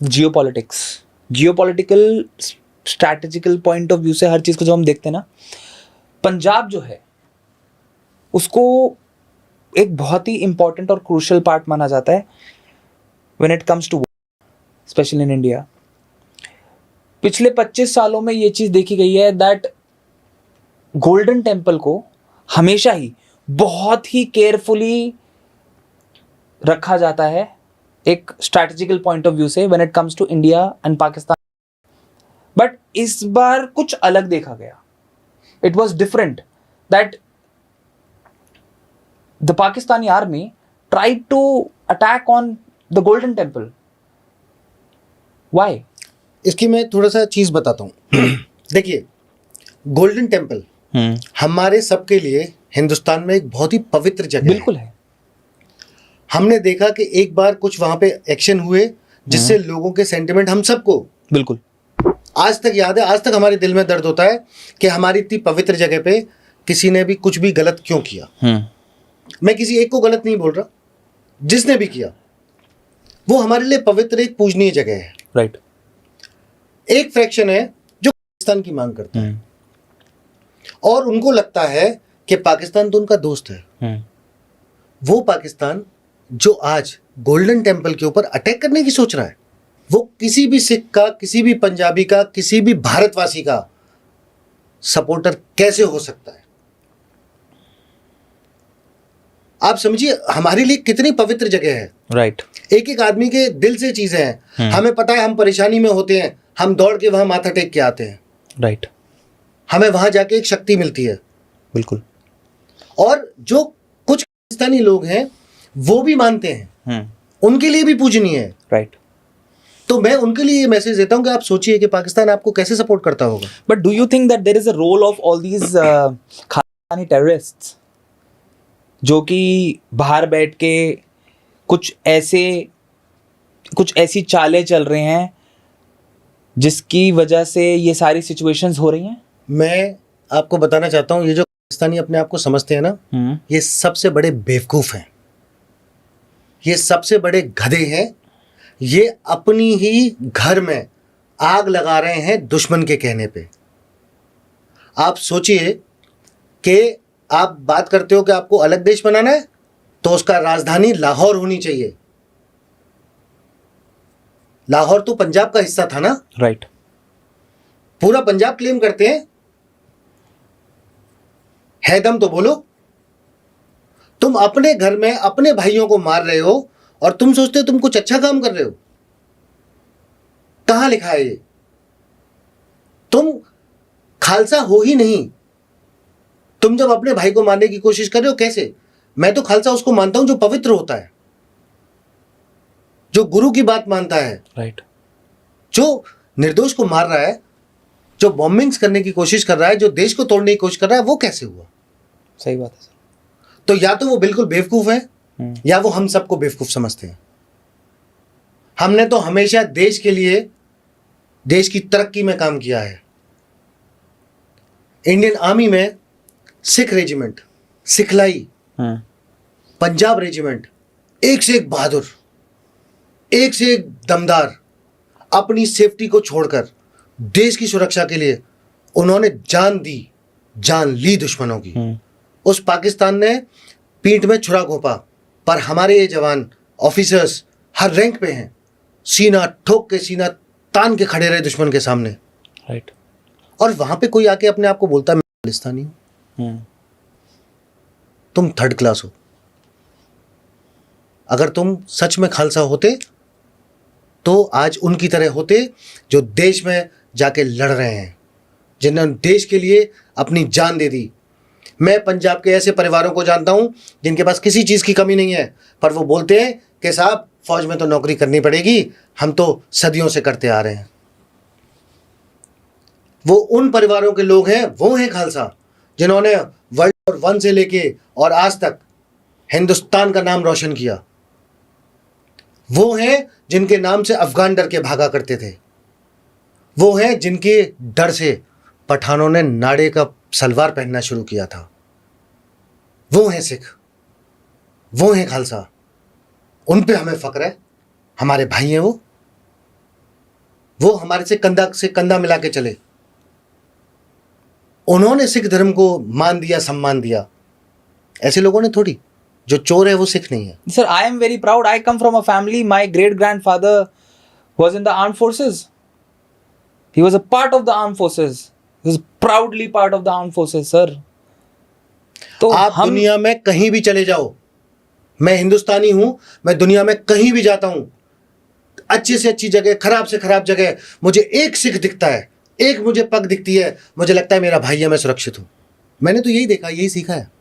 Geopolitics, geopolitical strategical point of view से हर चीज़ को जब हम देखते हैं ना, पंजाब जो है उसको एक बहुत ही इंपॉर्टेंट और क्रूशियल पार्ट माना जाता है when it comes to specially in India. पिछले 25 सालों में ये चीज़ देखी गई है दैट गोल्डन टेम्पल को हमेशा ही बहुत ही केयरफुली रखा जाता है एक स्ट्रैटेजिकल पॉइंट ऑफ व्यू से when it comes to India and Pakistan. But इस बार कुछ अलग देखा गया। It was different that the Pakistani army tried to attack on the Golden Temple. Why? इसकी मैं थोड़ा सा चीज बताता हूँ। देखिए, गोल्डन टेम्पल हमारे सबके लिए हिंदुस्तान में एक बहुत ही पवित्र जगह बिल्कुल है। हमने देखा कि एक बार कुछ वहां पे एक्शन हुए जिससे लोगों के सेंटिमेंट हम सबको बिल्कुल आज तक याद है। आज तक हमारे दिल में दर्द होता है कि हमारी इतनी पवित्र जगह पे किसी ने भी कुछ भी गलत क्यों किया। मैं किसी एक को गलत नहीं बोल रहा, जिसने भी किया वो हमारे लिए पवित्र एक पूजनीय जगह है। राइट। एक फ्रैक्शन है जो पाकिस्तान की मांग करता है और उनको लगता है कि पाकिस्तान तो उनका दोस्त है। वो पाकिस्तान जो आज गोल्डन टेम्पल के ऊपर अटैक करने की सोच रहा है, वो किसी भी सिख का, किसी भी पंजाबी का, किसी भी भारतवासी का सपोर्टर कैसे हो सकता है? आप समझिए हमारे लिए कितनी पवित्र जगह है। राइट। एक एक आदमी के दिल से चीजें हैं। हमें पता है हम परेशानी में होते हैं, हम दौड़ के वहां माथा टेक के आते हैं। राइट। हमें वहां जाके एक शक्ति मिलती है। बिल्कुल। और जो कुछ पाकिस्तानी लोग हैं वो भी मानते हैं, उनके लिए भी पूजनीय है। राइट। तो मैं उनके लिए ये मैसेज देता हूं कि आप सोचिए कि पाकिस्तान आपको कैसे सपोर्ट करता होगा। But do you think that there is a role of all these Khalistani terrorists जो कि बाहर बैठ के कुछ ऐसी चालें चल रहे हैं जिसकी वजह से ये सारी सिचुएशंस हो रही हैं? मैं आपको बताना चाहता हूं, ये जो पाकिस्तानी अपने आप को समझते हैं ना, ये सबसे बड़े बेवकूफ हैं, ये सबसे बड़े गधे हैं। ये अपनी ही घर में आग लगा रहे हैं दुश्मन के कहने पे। आप सोचिए कि आप बात करते हो कि आपको अलग देश बनाना है तो उसका राजधानी लाहौर होनी चाहिए। लाहौर तो पंजाब का हिस्सा था ना। राइट। पूरा पंजाब क्लेम करते हैं। है दम तो बोलो। तुम अपने घर में अपने भाइयों को मार रहे हो और तुम सोचते हो तुम कुछ अच्छा काम कर रहे हो। कहां लिखा है ये? तुम खालसा हो ही नहीं। तुम जब अपने भाई को मारने की कोशिश कर रहे हो, कैसे? मैं तो खालसा उसको मानता हूं जो पवित्र होता है, जो गुरु की बात मानता है। राइट। जो निर्दोष को मार रहा है, जो बॉम्बिंग्स करने की कोशिश कर रहा है, जो देश को तोड़ने की कोशिश कर रहा है, वो कैसे हुआ? सही बात है सर। तो या तो वो बिल्कुल बेवकूफ है या वो हम सबको बेवकूफ समझते हैं। हमने तो हमेशा देश के लिए, देश की तरक्की में काम किया है। इंडियन आर्मी में सिख रेजिमेंट, सिखलाई, पंजाब रेजिमेंट, एक से एक बहादुर, एक से एक दमदार, अपनी सेफ्टी को छोड़कर देश की सुरक्षा के लिए उन्होंने जान दी, जान ली दुश्मनों की। उस पाकिस्तान ने पीठ में छुरा घोंपा, पर हमारे ये जवान ऑफिसर्स हर रैंक पे हैं, सीना ठोक के, सीना तान के खड़े रहे दुश्मन के सामने। राइट। और वहां पे कोई आके अपने आप को बोलता है मैं खालिस्तानी हूं। तुम थर्ड क्लास हो। अगर तुम सच में खालसा होते तो आज उनकी तरह होते जो देश में जाके लड़ रहे हैं, जिन्होंने देश के लिए अपनी जान दे दी। मैं पंजाब के ऐसे परिवारों को जानता हूं जिनके पास किसी चीज की कमी नहीं है, पर वो बोलते हैं कि साहब फौज में तो नौकरी करनी पड़ेगी, हम तो सदियों से करते आ रहे हैं। वो उन परिवारों के लोग हैं, वो हैं खालसा, जिन्होंने वर्ल्ड वॉर 1 से लेके और आज तक हिंदुस्तान का नाम रोशन किया। वो हैं जिनके नाम से अफगान डर के भागा करते थे। वो हैं जिनके डर से पठानों ने नाड़े का सलवार पहनना शुरू किया था। वो हैं सिख, वो हैं खालसा। उन पे हमें फक्र है, हमारे भाई हैं वो। वो हमारे से कंधा मिला के चले। उन्होंने सिख धर्म को मान दिया, सम्मान दिया। ऐसे लोगों ने थोड़ी। जो चोर है वो सिख नहीं है। Sir, I am very proud. I come from a family. My great grandfather was in the armed forces. He was a part of the armed forces. He was proudly part of the armed forces, sir. तो आप हम दुनिया में कहीं भी चले जाओ, मैं हिंदुस्तानी हूं, मैं दुनिया में कहीं भी जाता हूं, अच्छी से अच्छी जगह, खराब से खराब जगह, मुझे एक सिख दिखता है, एक मुझे पग दिखती है, मुझे लगता है मेरा भाई है, मैं सुरक्षित हूं। मैंने तो यही देखा, यही सीखा है।